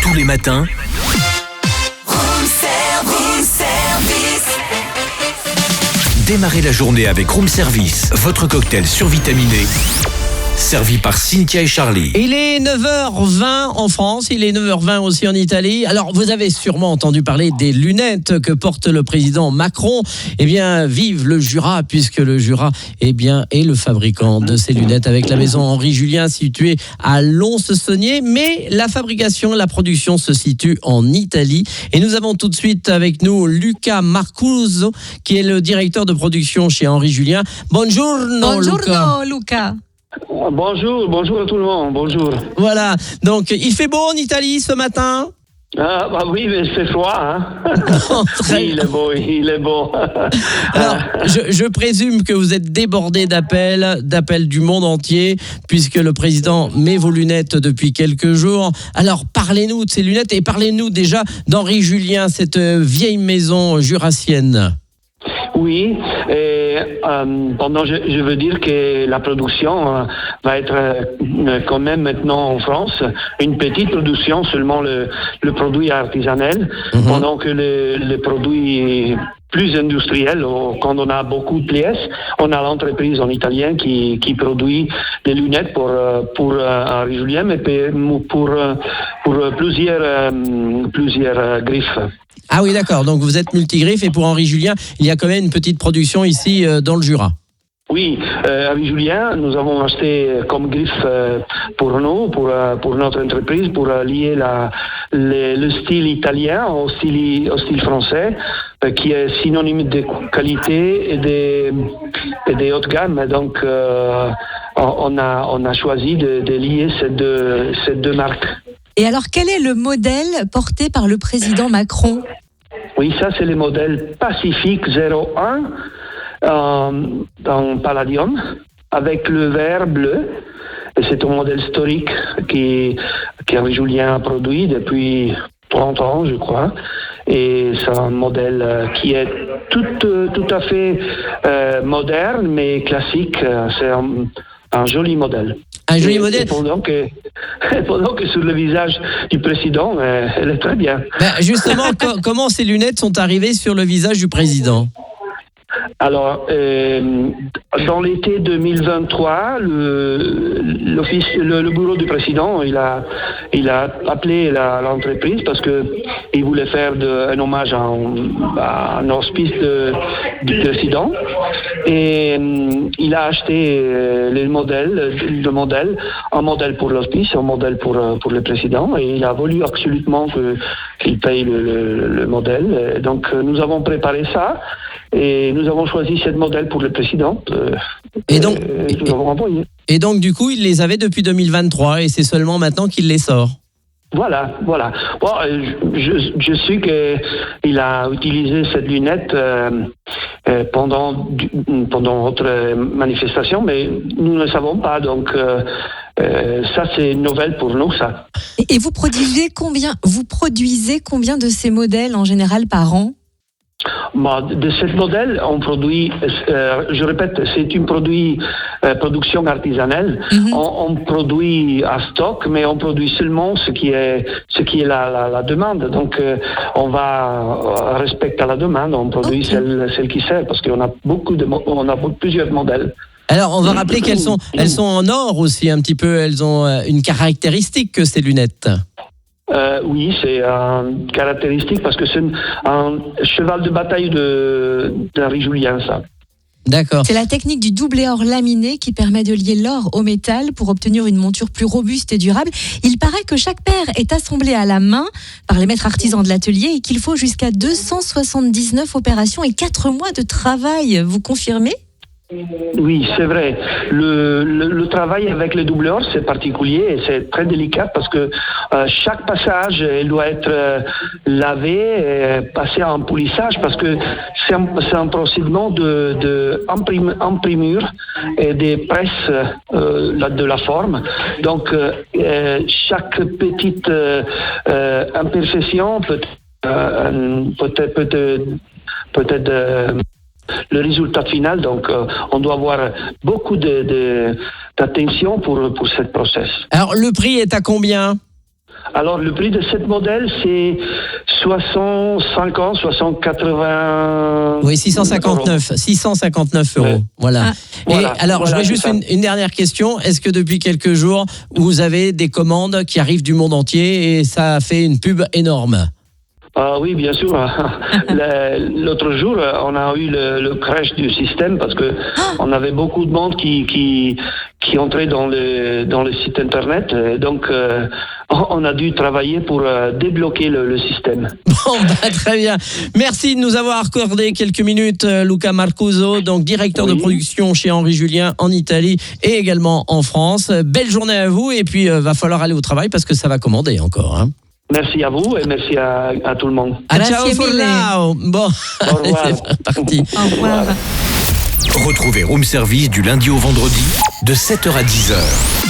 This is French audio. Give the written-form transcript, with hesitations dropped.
Tous les matins, démarrez la journée avec Room Service, votre cocktail survitaminé, servi par Cynthia et Charlie. Il est 9h20 en France, il est 9h20 aussi en Italie. Alors, vous avez sûrement entendu parler des lunettes que porte le président Macron. Eh bien, vive le Jura, puisque le Jura est le fabricant de ces lunettes avec la maison Henri Julien située à Lons-Saunier. Mais la fabrication, la production se situe en Italie. Et nous avons tout de suite avec nous Luca Marcuso, qui est le directeur de production chez Henri Julien. Buongiorno, Luca. Bonjour à tout le monde, bonjour. Voilà, donc il fait beau en Italie ce matin? Ah bah oui, mais c'est froid, hein. Non, Il est beau. Alors, je présume que vous êtes débordé d'appels du monde entier, puisque le président met vos lunettes depuis quelques jours. Alors, parlez-nous de ces lunettes et parlez-nous déjà d'Henri Julien, cette vieille maison jurassienne. Oui, et je veux dire que la production va être quand même maintenant en France une petite production, seulement le produit artisanal, pendant que le produit plus industriel, quand on a beaucoup de pièces, on a l'entreprise en italien qui produit des lunettes pour Henri Julien, mais pour plusieurs griffes. Ah oui, d'accord. Donc vous êtes multigriffe et pour Henri Julien, il y a quand même une petite production ici dans le Jura. Oui, Henri Julien, nous avons acheté comme griffe pour nous, pour notre entreprise, pour lier le style italien au style français, qui est synonyme de qualité et de haute gamme. Donc, on a choisi de lier ces deux marques. Et alors, quel est le modèle porté par le président Macron ? Oui, ça c'est le modèle Pacifique 01 dans Palladium, avec le vert bleu. Et c'est un modèle historique qu'Henri Julien a produit depuis 30 ans, je crois. Et c'est un modèle qui est tout à fait moderne, mais classique. C'est un joli modèle. Un joli modèle. Pendant que sur le visage du président, elle est très bien. Justement, comment ces lunettes sont arrivées sur le visage du président ? Alors, dans l'été 2023, le bureau du président, il a appelé l'entreprise parce que il voulait faire un hommage à un hospice du président, et il a acheté un modèle pour l'hospice, un modèle pour le président, et il a voulu absolument qu'il paye le modèle. Et donc, nous avons préparé ça. Et nous avons choisi ce modèle pour le président. Et donc, nous l'avons envoyé. Et donc, du coup, il les avait depuis 2023 et c'est seulement maintenant qu'il les sort. Voilà. Bon, je sais qu'il a utilisé cette lunette pendant notre manifestation, mais nous ne savons pas. Donc, ça, c'est une nouvelle pour nous, ça. Et vous produisez combien de ces modèles en général par an ? De ce modèle, on produit, je répète, c'est une production artisanale. On produit à stock, mais on produit seulement ce qui est la demande. Donc, on va respecter la demande, on produit celle qui sert, parce qu'on a plusieurs modèles. Alors, on va rappeler elles sont en or aussi un petit peu. Elles ont une caractéristique que ces lunettes. Oui, c'est une caractéristique parce que c'est un cheval de bataille d'Henri Julien, ça. D'accord. C'est la technique du doublé or laminé qui permet de lier l'or au métal pour obtenir une monture plus robuste et durable. Il paraît que chaque paire est assemblée à la main par les maîtres artisans de l'atelier et qu'il faut jusqu'à 279 opérations et 4 mois de travail. Vous confirmez ? Oui, c'est vrai. Le travail avec le doubleur, c'est particulier et c'est très délicat parce que chaque passage, il doit être lavé et passé en polissage parce que c'est un procédement d'imprimure et de presse de la forme. Donc, chaque petite imperfection peut-être le résultat final. Donc, on doit avoir beaucoup d'attention pour ce process. Alors, le prix est à combien ? Alors, le prix de cette modèle, c'est 680. Oui, 659 euros. Ouais. Voilà. Et Voilà, alors, voilà, je vais c'est juste ça. une dernière question. Est-ce que depuis quelques jours, vous avez des commandes qui arrivent du monde entier et ça a fait une pub énorme? Ah oui, bien sûr. L'autre jour, on a eu le crash du système parce que on avait beaucoup de monde qui entrait dans le site internet. Et donc, on a dû travailler pour débloquer le système. Bon, très bien. Merci de nous avoir accordé quelques minutes, Luca Marcuso, donc directeur de production chez Henri Julien en Italie et également en France. Belle journée à vous et puis va falloir aller au travail parce que ça va commander encore. Hein. Merci à vous et merci à tout le monde. Ciao for now. Bon, Au revoir. c'est parti. Au revoir. Retrouvez Room Service du lundi au vendredi de 7h à 10h.